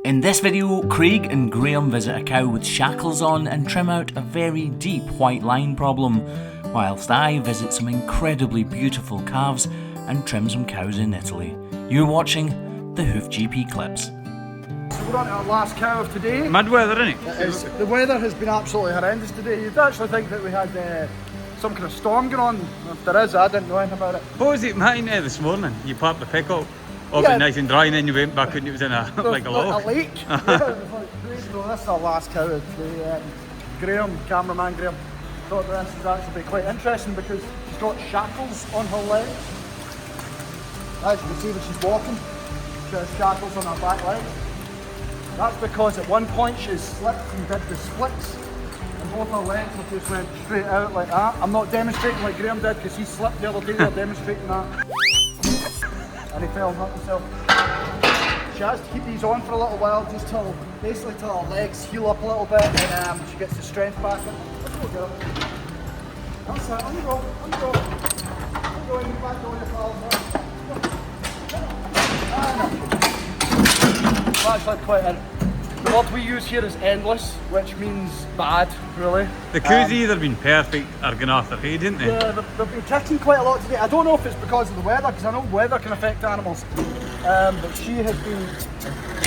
In this video, Craig and Graeme visit a cow with shackles on and trim out a very deep white line problem, whilst I visit some incredibly beautiful calves and trim some cows in Italy. You're watching the Hoof GP Clips. So we're on to our last cow of today. Mad weather, isn't it? It is. The weather has been absolutely horrendous today. You'd actually think that we had some kind of storm going on. If there is, I didn't know anything about it. What was it mine this morning? You parked the pickup, all Yeah. been nice and dry, and then you went back and it was in a like a lake. A lake. Yeah, it was like crazy. So this is our last cow of today. Graham, cameraman Graham, thought this would actually be quite interesting because she's got shackles on her legs. As you can see when she's walking, she has shackles on her back legs. That's because at one point she slipped and did the splits, and both her legs have just went straight out like that. I'm not demonstrating like Graham did because he slipped the other day. We're demonstrating that, and he fell and hurt himself. She has to keep these on for a little while, just till basically till her legs heal up a little bit, and she gets the strength back in. Let's go, girl. That's it. On you go. On you go. On you go. You back door your pals. Actually, quite the word we use here is endless, which means bad, really. The cows either been perfect or gone off their head, didn't they? Yeah, they've been kicking quite a lot today. I don't know if it's because of the weather, because I know weather can affect animals. But she has been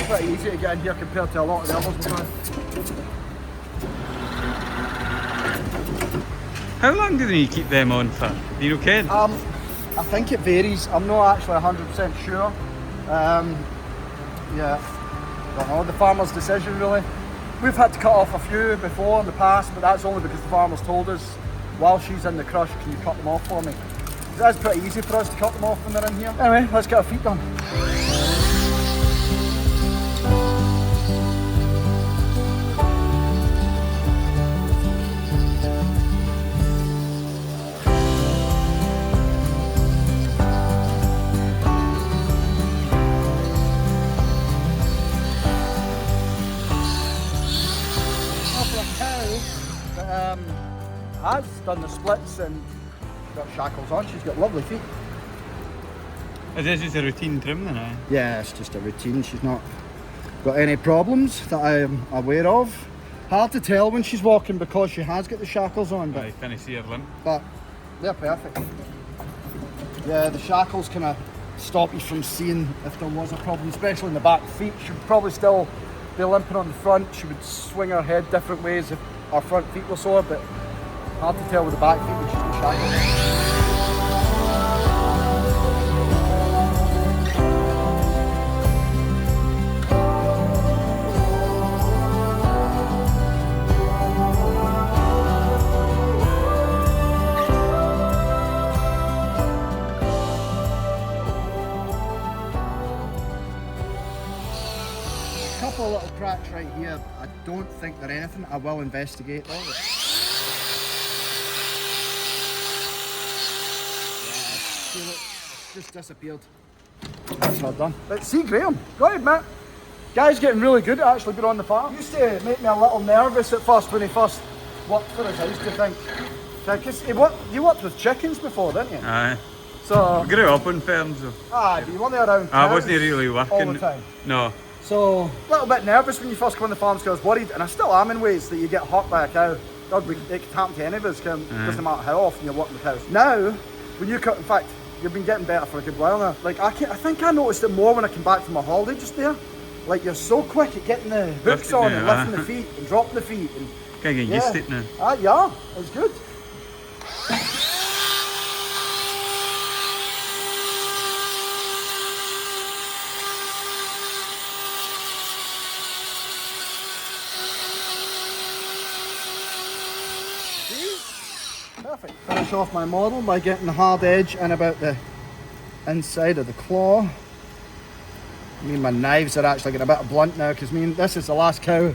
pretty easy to get in here compared to a lot of the others we've had. How long do they need to keep them on for? Do you know, Ken? I think it varies. I'm not actually 100% sure. Yeah, don't know, the farmer's decision really. We've had to cut off a few before in the past, but that's only because the farmer's told us, while she's in the crush, can you cut them off for me? That's pretty easy for us to cut them off when they're in here. Anyway, let's get our feet done. Has done the splits and got shackles on. She's got lovely feet. Is this just a routine trim then, eh? Yeah, it's just a routine. She's not got any problems that I am aware of. Hard to tell when she's walking because she has got the shackles on, but, Can I see her limp? but they're perfect. Yeah, the shackles kind of stop you from seeing if there was a problem, especially in the back feet. She would probably still be limping on the front. She would swing her head different ways if our front feet were sore, but hard to tell with the back feet when she's got shackles. A couple of little cracks right here. I don't think they're anything. I will investigate though. Just disappeared. That's not done. But see, Graham, gotta admit, guy's getting really good at actually being on the farm. Used to make me a little nervous at first when he first worked for us. I used to think, because you worked with chickens before, didn't you? Aye. So I grew up on farms though. but you weren't around I cows wasn't really working. all the time. No. So a little bit nervous when you first come on the farm because I was worried, and I still am in ways that you get hurt by a cow. God, it could happen to any of us, doesn't matter how often you're working with cows. Now, when you cut, in fact, you've been getting better for a good while now. Like I think I noticed it more when I came back from my holiday just there. Like you're so quick at getting the hooks on and lifting the feet and dropping the feet. And Can't get used to it now. yeah, it's good. Perfect. Finish off my model by getting the hard edge in about the inside of the claw. My knives are actually getting a bit blunt now because this is the last cow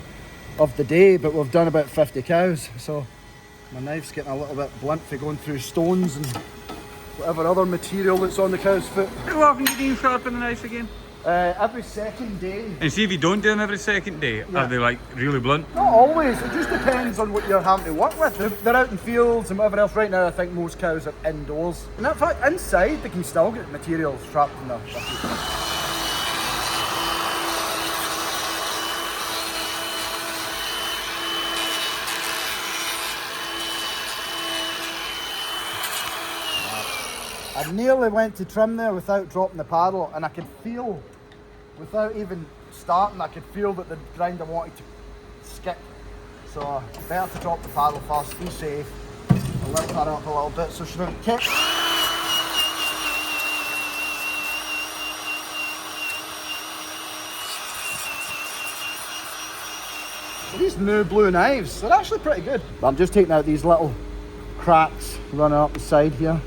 of the day, but we've done about 50 cows, so my knife's getting a little bit blunt for going through stones and whatever other material that's on the cow's foot. How often do you sharpen the knife again? Every second day. And see if you don't do them every second day, are they like really blunt? Not always, it just depends on what you're having to work with. They're out in fields and whatever else. Right now I think most cows are indoors. And in fact, inside they can still get materials trapped in their feet. I nearly went to trim there without dropping the paddle, and I could feel, without even starting, I could feel that the grinder wanted to skip. So better to drop the paddle first, be safe. I'll lift that up a little bit so she don't kick. These new blue knives, they're actually pretty good. I'm just taking out these little cracks running up the side here.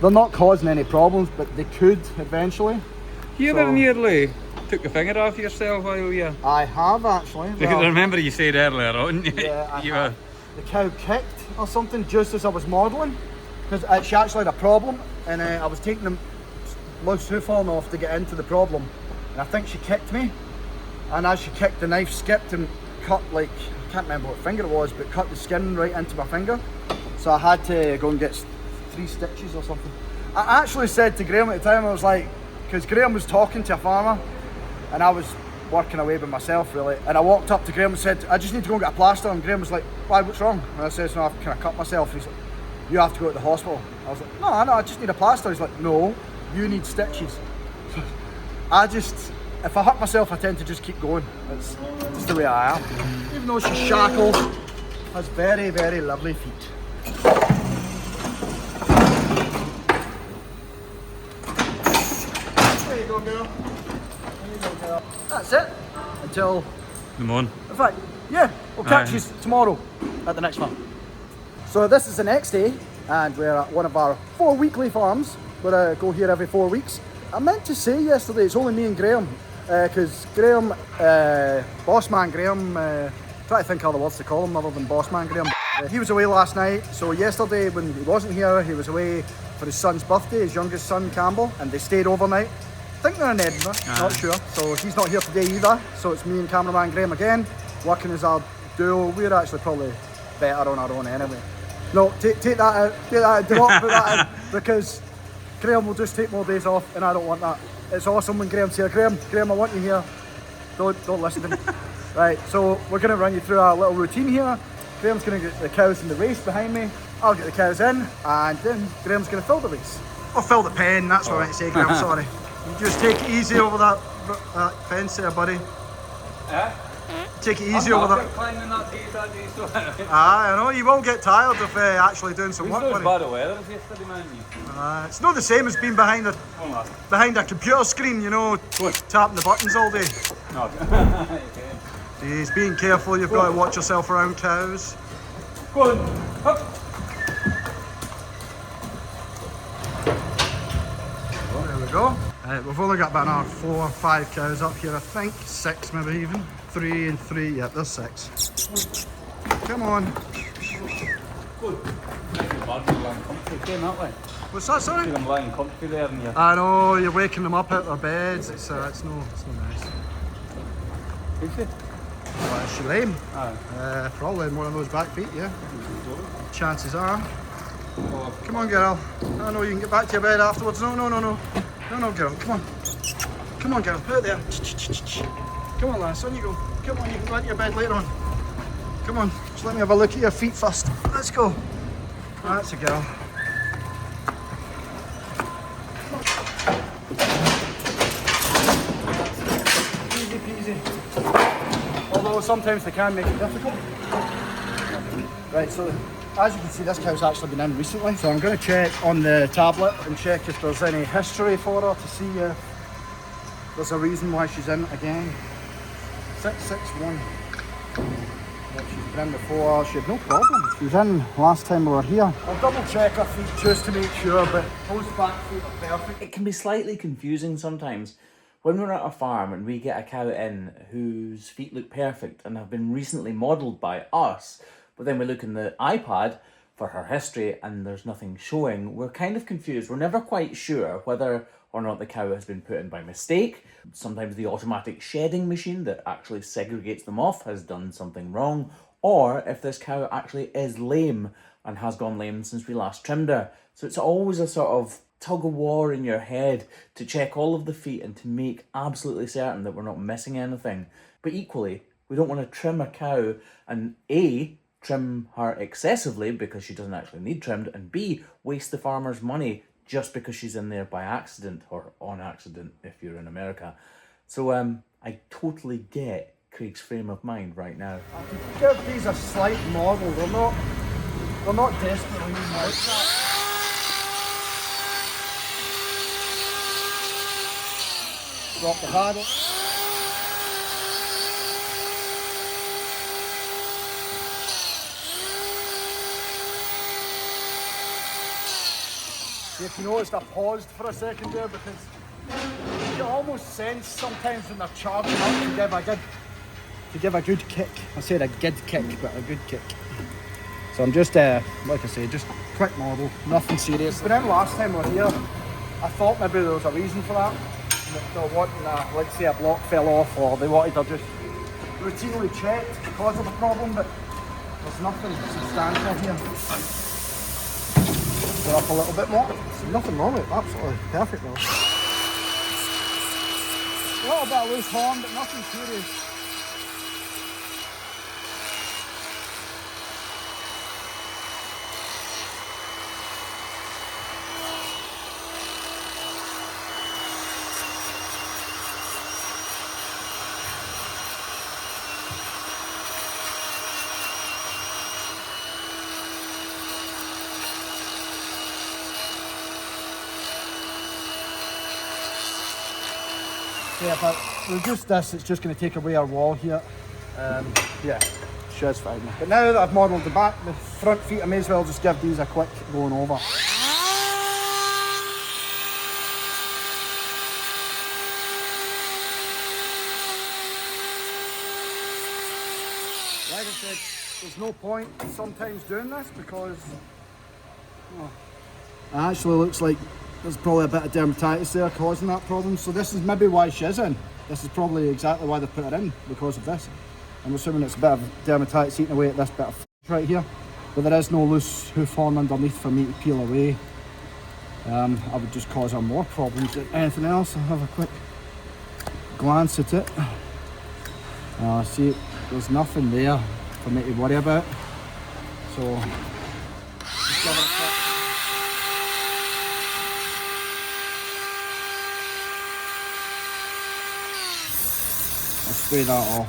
They're not causing any problems, but they could eventually. You ever nearly took a finger off yourself while you... I have actually. Because I remember you said earlier on, Yeah, the cow kicked or something just as I was modelling, because she actually had a problem, and I was taking the loose hoof on off to get into the problem, and I think she kicked me. And as she kicked, the knife skipped and cut, like, I can't remember what finger it was, but cut the skin right into my finger. So I had to go and get 3 stitches or something. I actually said to Graeme at the time, I was like, because Graeme was talking to a farmer, and I was working away by myself really. And I walked up to Graeme and said, I just need to go and get a plaster. And Graeme was like, why, what's wrong? And I said, no, I've kind of cut myself. He's like, you have to go to the hospital. I was like, no, I just need a plaster. He's like, no, you need stitches. If I hurt myself, I tend to just keep going. It's just the way I am. Even though she's shackled, has very, very lovely feet. There you go, girl. There you go, girl. That's it. Until... the morning. In fact, yeah, we'll catch you tomorrow at the next one. So this is the next day, and we're at one of our 4 weekly farms. We're go here every 4 weeks. I meant to say yesterday, it's only me and Graeme. Because Graeme, boss man Graeme, try to think other words to call him other than boss man Graeme. He was away last night, so yesterday when he wasn't here, he was away for his son's birthday, his youngest son Campbell, and they stayed overnight. I think they're in Edinburgh, not sure. So he's not here today either, so it's me and cameraman Graeme again, working as our duo. We're actually probably better on our own anyway. No, take that out, do not put that in, because Graeme will just take more days off, and I don't want that. It's awesome when Graeme's here. Graeme, I want you here. Don't listen to me. Right, so we're going to run you through our little routine here. Graeme's going to get the cows in the race behind me. I'll get the cows in, and then Graeme's going to fill the race. Or fill the pen, that's what I meant to say, Graeme, sorry. You just take it easy over that fence there, buddy. Take it easy over that. Climbing that gate that day, so I know, you will get tired of actually doing some work. It was bad weather yesterday, man. It's not the same as being behind a computer screen, you know, tapping the buttons all day. Jeez, being careful, you've got to watch yourself around cows. Go on. Up. There we go. We've only got about another 4 or 5 cows up here, I think. 6 maybe even. 3 and 3, yeah, there's 6. Come on. Good. What's that, sorry? See them lying comfy there and you... I know, you're waking them up out of their beds. It's no nice. Is she? Well, is she lame? Probably in one of those back feet, yeah. Chances are. Come on, girl. I know you can get back to your bed afterwards. No, girl. Come on. Come on, girl. Put it there. Come on, lass. On you go. Come on, you can go back to your bed later on. Come on. Just let me have a look at your feet first. Let's go. That's a girl. Easy peasy. Although sometimes they can make it difficult. Right, so as you can see, this cow's actually been in recently. So I'm going to check on the tablet and check if there's any history for her to see if there's a reason why she's in again. 661. She's been in before, she had no problem. She was in last time we were here. I'll double check her feet just to make sure, but those back feet are perfect. It can be slightly confusing sometimes when we're at a farm and we get a cow in whose feet look perfect and have been recently modelled by us, but then we look in the iPad for her history and there's nothing showing. We're kind of confused. We're never quite sure whether or not the cow has been put in by mistake. Sometimes the automatic shedding machine that actually segregates them off has done something wrong, or if this cow actually is lame and has gone lame since we last trimmed her. So it's always a sort of tug of war in your head to check all of the feet and to make absolutely certain that we're not missing anything. But equally, we don't want to trim a cow and A, trim her excessively because she doesn't actually need trimmed, and B, waste the farmer's money just because she's in there by accident, or on accident if you're in America. So I totally get Craig's frame of mind right now. I could give these a slight model. They're not desperately like that. Drop the handle. If you noticed, I paused for a second there because you can almost sense sometimes when they're charging up to give a good kick. I said a good kick, but a good kick. So I'm just, like I say, just quick model, nothing serious. But then last time I was here, I thought maybe there was a reason for that. They were wanting, let's say a block fell off, or they wanted to just routinely checked because of the problem, but there's nothing substantial here. Go up a little bit more. There's nothing wrong with it, absolutely perfect though. A little bit of loose horn, but nothing serious. Yeah, but with just this, it's just going to take away our wall here. Yeah, she's fine. But now that I've modelled the back, the front feet, I may as well just give these a quick going over. Like I said, there's no point sometimes doing this because it actually looks like there's probably a bit of dermatitis there causing that problem. So this is maybe why she is in. This is probably exactly why they put her in, because of this. I'm assuming it's a bit of dermatitis eating away at this bit of right here. But there is no loose hoof horn underneath for me to peel away. I would just cause her more problems than anything else. I'll have a quick glance at it. See, there's nothing there for me to worry about. So, just give it a quick. I'll spray that off.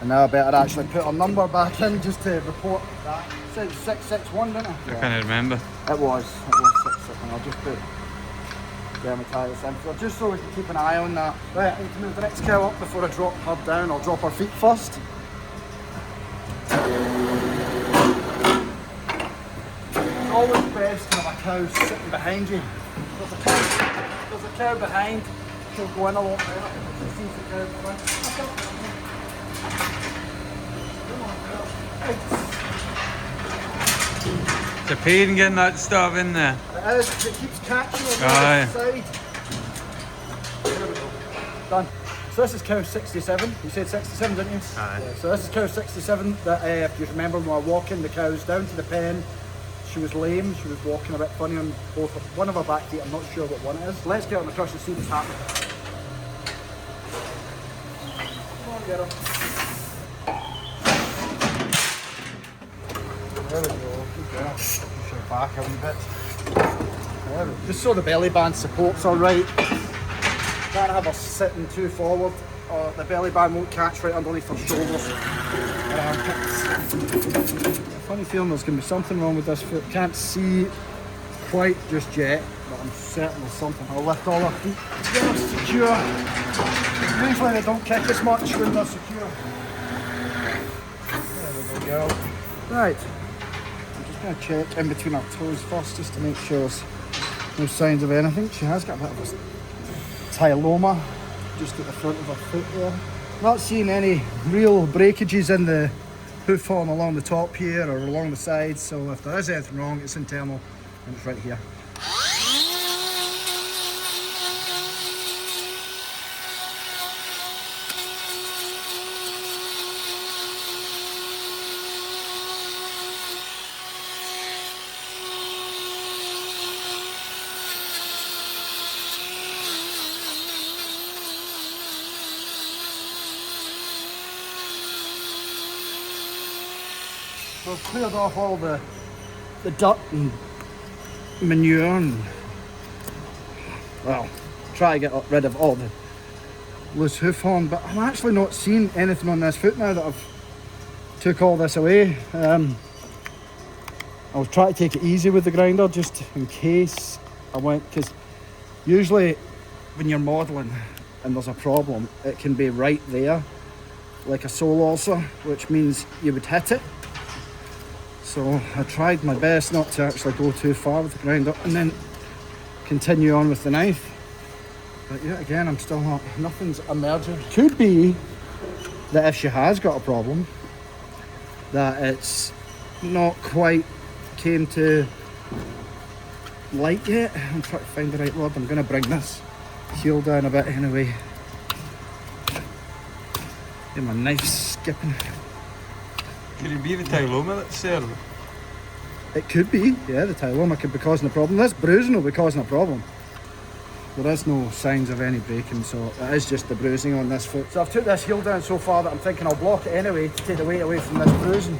And now I better actually put a number back in just to report that. It said 661, didn't it? I can't remember. It was 661. I'll just put dermatitis in, so just so we can keep an eye on that. Right, I need to move the next cow up before I drop her down. I'll drop her feet first. It's always best to have a cow sitting behind you. There's a cow behind, she'll go in a lot better. She sees the cow go in. It's a pain getting that stuff in there. It is, it keeps catching on the side. There we go. Done. So this is cow 67. You said 67, didn't you? Aye. Yeah, so this is cow 67. That, if you remember, when we were walking the cows down to the pen, she was lame. She was walking a bit funny on both one of her back feet. I'm not sure what one it is. Let's get on the crush and see what's happening. Come on, get her. There we go. Good girl. Push her back a wee bit. There we go. Just so the belly band supports her right. Can't have her sitting too forward, or the belly band won't catch right underneath her shoulders. A funny feeling there's going to be something wrong with this foot. Can't see quite just yet, but I'm certain there's something. I'll lift all her feet, get her secure. Usually they don't kick as much when they're secure. There we go. Right, I'm just going to check in between her toes first, just to make sure there's no signs of anything. She has got a bit of a tyloma just at the front of her foot there. Not seeing any real breakages in the hoof horn along the top here or along the sides, so if there is anything wrong, it's internal and it's right here. So I've cleared off all the dirt and manure and well, try to get rid of all the loose hoof horn, but I'm actually not seeing anything on this foot now that I've took all this away. I'll try to take it easy with the grinder just in case I went, because usually when you're modelling and there's a problem, it can be right there, like a sole ulcer, which means you would hit it. So I tried my best not to actually go too far with the grinder and then continue on with the knife. But yeah, again, I'm still not, nothing's emerging. Could be that if she has got a problem, that it's not quite came to light yet. I'm trying to find the right word. I'm going to bring this heel down a bit anyway. Yeah, my knife's skipping. Could it be the tyloma that's there? It could be, yeah, the tyloma could be causing a problem. This bruising will be causing a problem. There is no signs of any breaking, so it is just the bruising on this foot. So I've took this heel down so far that I'm thinking I'll block it anyway to take the weight away from this bruising.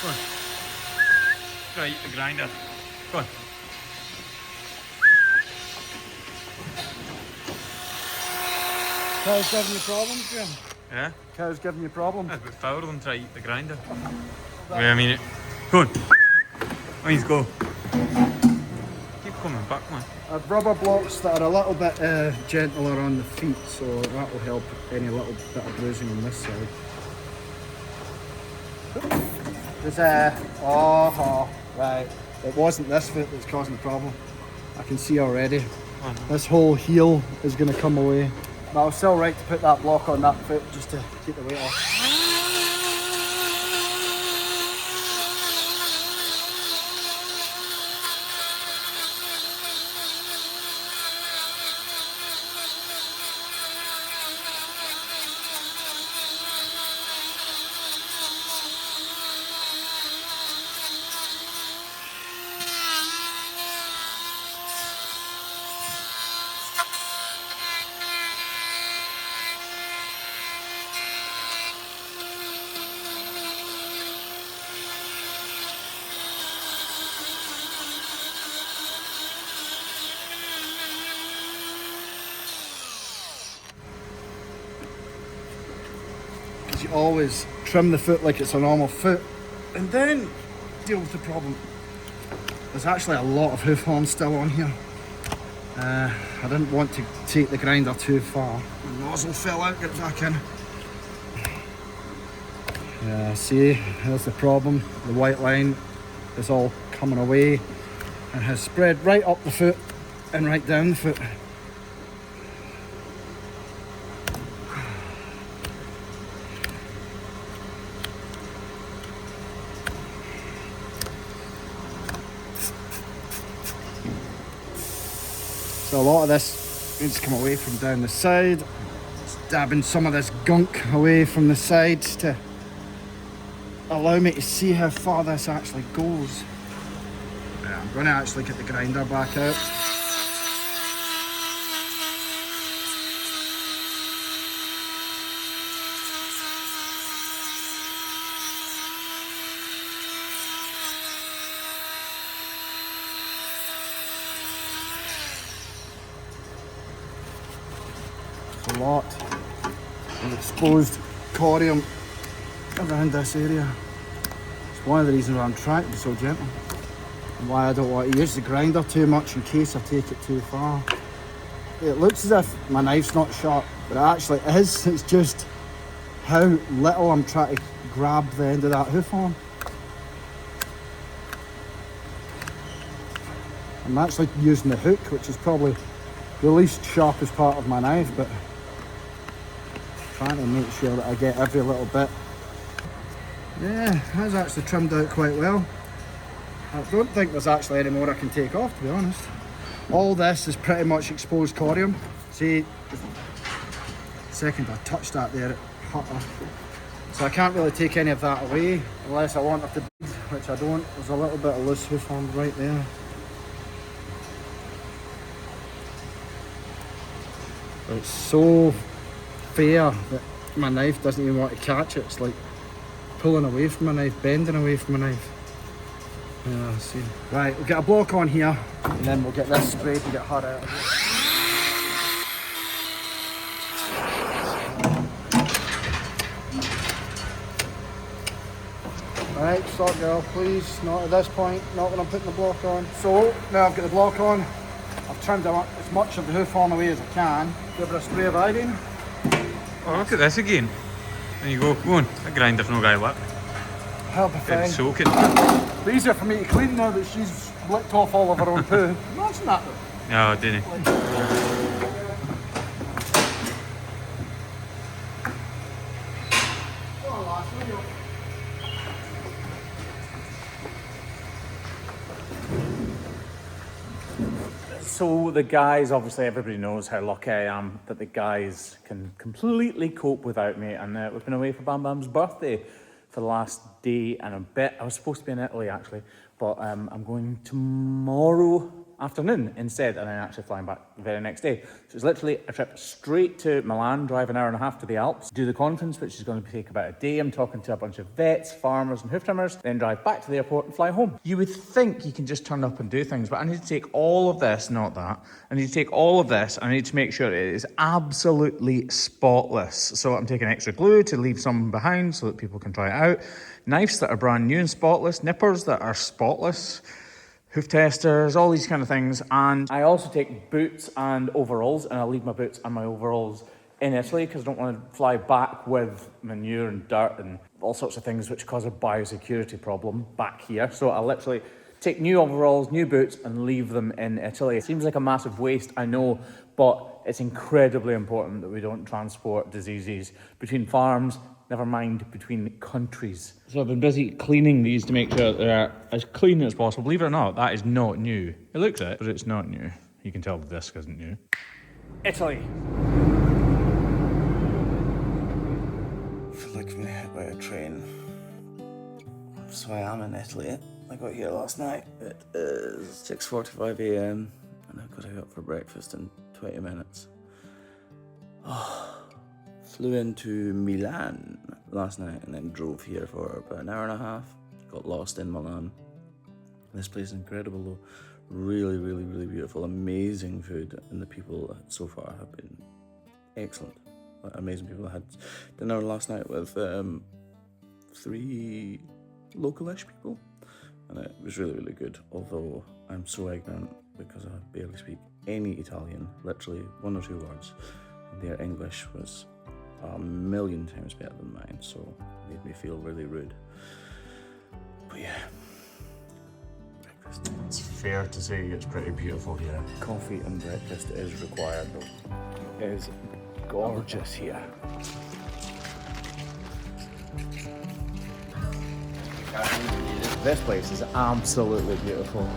Go on. Right, the grinder. Go on. Cow's giving you problems, Graeme? Yeah? Cow's giving you problems? That's a bit fouler than try to eat the grinder. Wait a minute. Go on. On you go. Keep coming back, man. I've rubber blocks that are a little bit gentler on the feet, so that will help any little bit of bruising on this side. Right. It wasn't this foot that's causing the problem. I can see already. This whole heel is going to come away. But I was still right to put that block on that foot just to keep the weight off. You always trim the foot like it's a normal foot and then deal with the problem. There's actually a lot of hoof horn still on here. I didn't want to take the grinder too far. The nozzle fell out, get it back in. Yeah, see, there's the problem. The white line is all coming away and has spread right up the foot and right down the foot. So a lot of this needs to come away from down the side. Just dabbing some of this gunk away from the sides to allow me to see how far this actually goes. Yeah, I'm going to actually get the grinder back out. A lot of exposed corium around this area. It's one of the reasons why I'm trying to be so gentle and why I don't want to use the grinder too much in case I take it too far. It looks as if my knife's not sharp, but it actually is. It's just how little I'm trying to grab the end of that hoof horn. I'm actually using the hook, which is probably the least sharpest part of my knife, but trying to make sure that I get every little bit. Yeah, that's actually trimmed out quite well. I don't think there's actually any more I can take off, to be honest. All this is pretty much exposed corium. See, the second I touched that there, it hurt her. So I can't really take any of that away unless I want her to bleed, which I don't. There's a little bit of loose hoof horn right there. It's so fair that my knife doesn't even want to catch it. It's like pulling away from my knife, bending away from my knife. Yeah, see. Right, we'll get a block on here and then we'll get this spray to get her out of here. Alright, stop girl, please. Not at this point, not when I'm putting the block on. So, now I've got the block on. I've trimmed as much of the hoof on away as I can. Give her a spray of iodine. Oh, look at this again. There you go, go on. That grinder's no guy lip. Help be fine. It's soaking. It's easier for me to clean now that she's licked off all of her own poo. Imagine that though. No, didn't he? So the guys, obviously everybody knows how lucky I am that the guys can completely cope without me, and we've been away for Bam Bam's birthday for the last day and a bit. I was supposed to be in Italy actually, but I'm going tomorrow afternoon instead, and then actually flying back the very next day. So it's literally a trip straight to Milan, drive an hour and a half to the Alps, do the conference, which is going to take about a day. I'm talking to a bunch of vets, farmers and hoof trimmers, then drive back to the airport and fly home. You would think you can just turn up and do things, but I need to take all of this, not that. I need to take all of this, I need to make sure it is absolutely spotless. So I'm taking extra glue to leave some behind so that people can try it out. Knives that are brand new and spotless, nippers that are spotless, hoof testers, all these kind of things. And I also take boots and overalls, and I'll leave my boots and my overalls in Italy because I don't want to fly back with manure and dirt and all sorts of things which cause a biosecurity problem back here. So I'll literally take new overalls, new boots and leave them in Italy. It seems like a massive waste, I know, but it's incredibly important that we don't transport diseases between farms, never mind between countries. So I've been busy cleaning these to make sure they're as clean as possible. Believe it or not, that is not new. It looks it, but it's not new. You can tell the disc isn't new. Italy. I feel like I've been hit by a train. So I am in Italy. I got here last night. It is 6:45 a.m. and I've got to go up for breakfast in 20 minutes. Flew into Milan last night and then drove here for about an hour and a half. Got lost in Milan. This place is incredible though. Really, really, really beautiful. Amazing food, and the people so far have been excellent. Amazing people. I had dinner last night with 3 local-ish people, and it was really, really good. Although I'm so ignorant because I barely speak any Italian, literally 1 or 2 words. Their English was a million times better than mine, so it made me feel really rude. But yeah, breakfast. It's fair to say it's pretty beautiful here. Coffee and breakfast is required though. It is gorgeous here. This place is absolutely beautiful.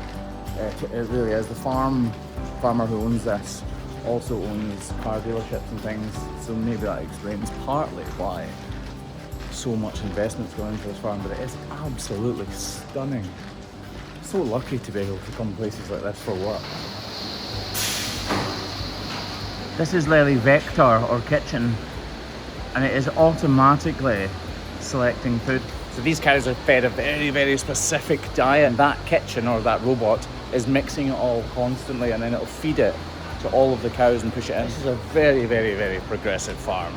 It really is. The farmer who owns this also owns car dealerships and things, so maybe that explains partly why so much investment's going into this farm, but it is absolutely stunning. So lucky to be able to come places like this for work. This is Lely Vector or Kitchen, and it is automatically selecting food. So these cows are fed a very, very specific diet, and that kitchen or that robot is mixing it all constantly, and then it'll feed it to all of the cows and push it in. This is a very, very, very progressive farm.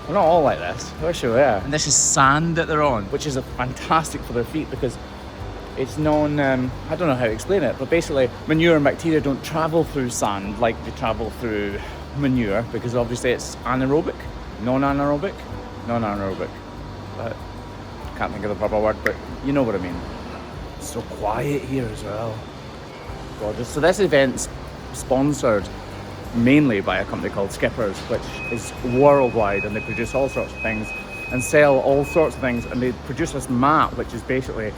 We're not all like this, I wish we were. And this is sand that they're on, which is fantastic for their feet because it's non, I don't know how to explain it, but basically manure and bacteria don't travel through sand like they travel through manure, because obviously it's anaerobic, non-anaerobic, but I can't think of the proper word, but you know what I mean. It's so quiet here as well. Gorgeous. So this event's sponsored mainly by a company called Skippers, which is worldwide, and they produce all sorts of things and sell all sorts of things, and they produce this mat which is basically,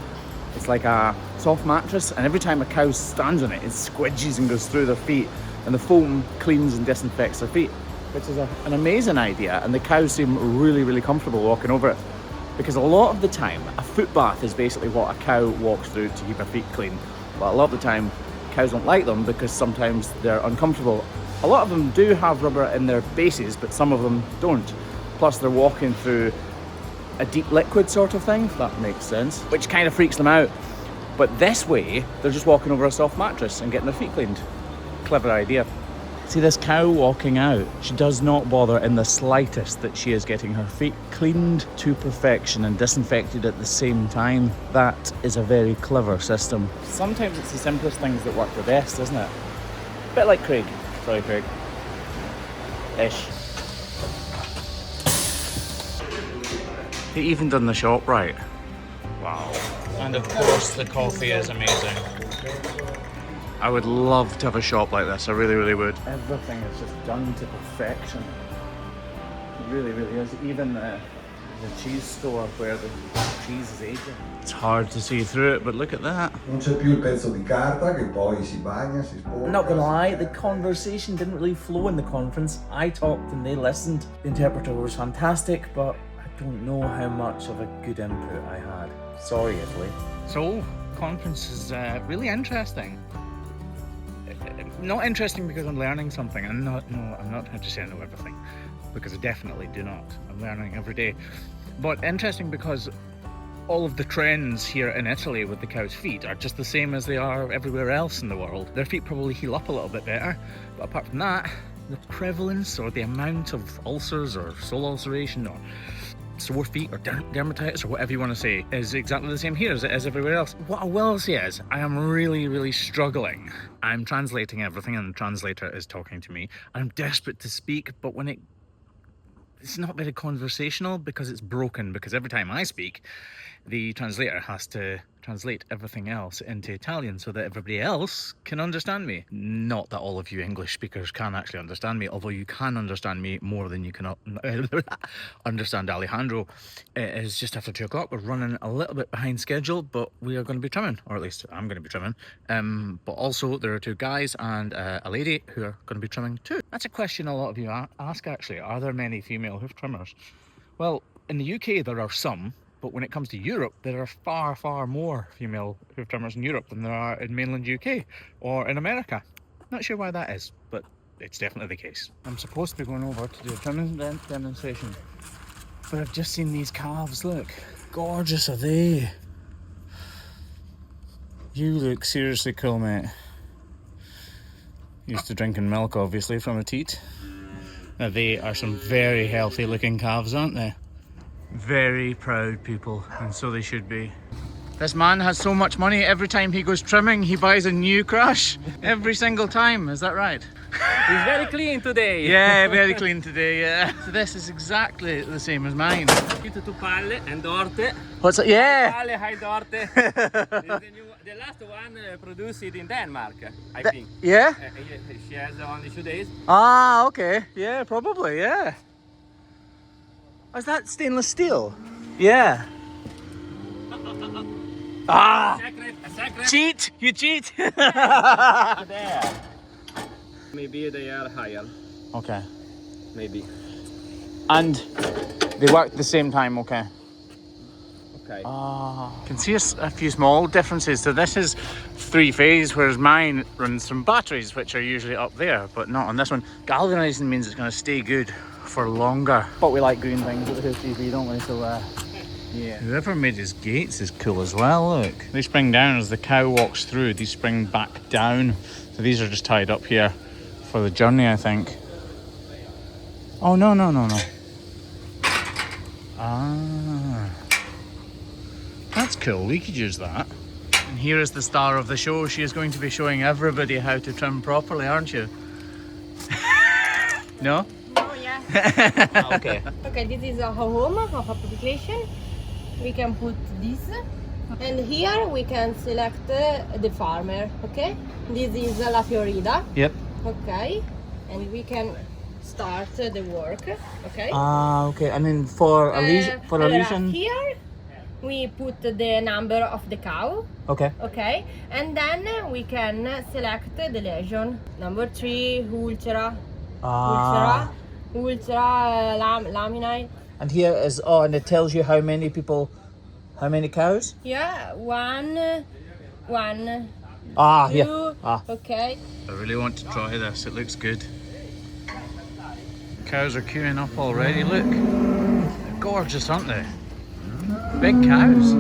it's like a soft mattress, and every time a cow stands on it, it squidges and goes through their feet, and the foam cleans and disinfects their feet, which is an amazing idea, and the cows seem really, really comfortable walking over it, because a lot of the time a foot bath is basically what a cow walks through to keep her feet clean, but a lot of the time cows don't like them because sometimes they're uncomfortable. A lot of them do have rubber in their bases, but some of them don't. Plus they're walking through a deep liquid sort of thing, if that makes sense, which kind of freaks them out. But this way, they're just walking over a soft mattress and getting their feet cleaned. Clever idea. See this cow walking out? She does not bother in the slightest that she is getting her feet cleaned to perfection and disinfected at the same time. That is a very clever system. Sometimes it's the simplest things that work the best, isn't it? A bit like Craig. Sorry, Craig. Ish. He even done the shop right. Wow. And of course the coffee is amazing. I would love to have a shop like this, I really, really would. Everything is just done to perfection. It really, really is. Even the cheese store where the cheese is aging. It's hard to see through it, but look at that. Non c'è più il pezzo di carta che poi si bagna, si sporca. I'm not gonna lie, the conversation didn't really flow in the conference. I talked and they listened. The interpreter was fantastic, but I don't know how much of a good input I had. Sorry, Italy. So, conference is really interesting. Not interesting because I'm learning something. I'm not trying to say I know everything, because I definitely do not. I'm learning every day. But interesting because all of the trends here in Italy with the cow's feet are just the same as they are everywhere else in the world. Their feet probably heal up a little bit better, but apart from that, the prevalence or the amount of ulcers or sole ulceration or sore feet or dermatitis or whatever you want to say is exactly the same here as it is everywhere else. What I will say is I am really, really struggling. I'm translating everything and the translator is talking to me. I'm desperate to speak, but when it's not very conversational because it's broken, because every time I speak, the translator has to translate everything else into Italian so that everybody else can understand me. Not that all of you English speakers can actually understand me, although you can understand me more than you can understand Alejandro. It is just after 2 o'clock. We're running a little bit behind schedule, but we are going to be trimming, or at least I'm going to be trimming. But also there are 2 guys and a lady who are going to be trimming too. That's a question a lot of you ask actually. Are there many female hoof trimmers? Well, in the UK there are some. But when it comes to Europe, there are far, far more female hoof trimmers in Europe than there are in mainland UK or in America. Not sure why that is, but it's definitely the case. I'm supposed to be going over to do a trimming demonstration, but I've just seen these calves, look. Gorgeous are they. You look seriously cool, mate. Used to drinking milk, obviously, from a teat. Now, they are some very healthy looking calves, aren't they? Very proud people, and so they should be. This man has so much money, every time he goes trimming he buys a new crush. Every single time, is that right? It's very clean today. Yeah, very clean today, yeah. So this is exactly the same as mine. To palle and dorte. What's it? Yeah! Palle, high dorte. The last one produced in Denmark, I think. Yeah? She has only 2 days. Ah, okay. Yeah, probably, yeah. Is that stainless steel? Yeah. Ah! Secret. Cheat! You cheat! There. Maybe they are higher. Okay. Maybe. And they work at the same time, okay. Okay. Ah. Can see a few small differences. So this is 3-phase, whereas mine runs from batteries, which are usually up there, but not on this one. Galvanizing means it's going to stay good for longer. But we like green things at the Hoof GP, don't we? So yeah. Whoever made his gates is cool as well, look. They spring down as the cow walks through, these spring back down. So these are just tied up here for the journey, I think. Oh, no. Ah. That's cool, we could use that. And here is the star of the show. She is going to be showing everybody how to trim properly, aren't you? No? Okay. Okay, this is our home of application. We can put this, and here we can select the farmer. Okay, this is La Fiorida. Yep. Okay, and we can start the work. Okay. Ah, okay. And then for illusion. Here we put the number of the cow. Okay. Okay, and then we can select the lesion. Number 3, ultra. Ah. Ultra laminate. And here is, and it tells you how many cows? Yeah, one, Ah, two, yeah. Ah. okay. I really want to try this, it looks good. Cows are queuing up already, look. They're gorgeous, aren't they? Big cows.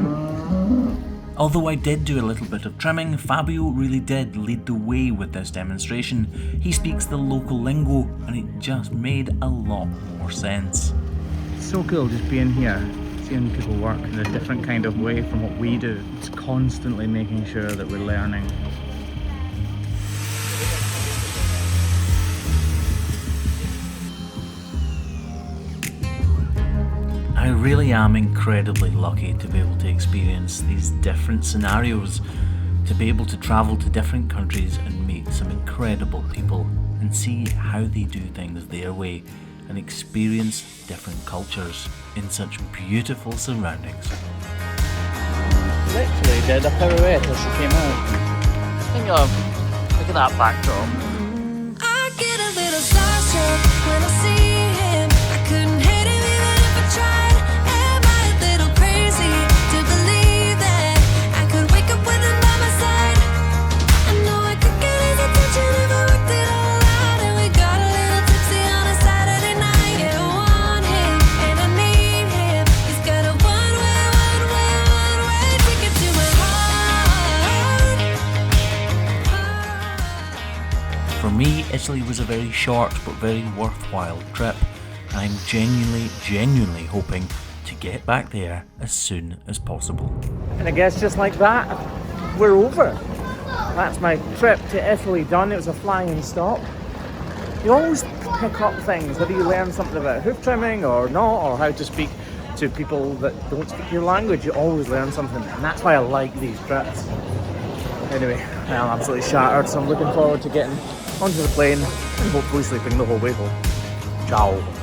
Although I did do a little bit of trimming, Fabio really did lead the way with this demonstration. He speaks the local lingo and it just made a lot more sense. It's so cool just being here, seeing people work in a different kind of way from what we do. It's constantly making sure that we're learning. I really am incredibly lucky to be able to experience these different scenarios, to be able to travel to different countries and meet some incredible people and see how they do things their way and experience different cultures in such beautiful surroundings. Literally did a pirouette as she came out. Think of, look at that backdrop. I get a little starstruck when I see him. I couldn't hate him even if I tried. Am I a little crazy to believe that I could wake up with him by my side? I know I could get his attention if I worked it all out. And we got a little tipsy on a Saturday night. Yeah, I want him and I need him. He's got a one-way ticket to my heart. For me, Italy was a very short but very worthwhile trip. I'm genuinely hoping to get back there as soon as possible. And I guess just like that, we're over. That's my trip to Italy done. It was a flying stop. You always pick up things, whether you learn something about hoof trimming or not, or how to speak to people that don't speak your language, you always learn something. And that's why I like these trips. Anyway, I'm absolutely shattered, so I'm looking forward to getting onto the plane and hopefully sleeping the whole way home. Ciao.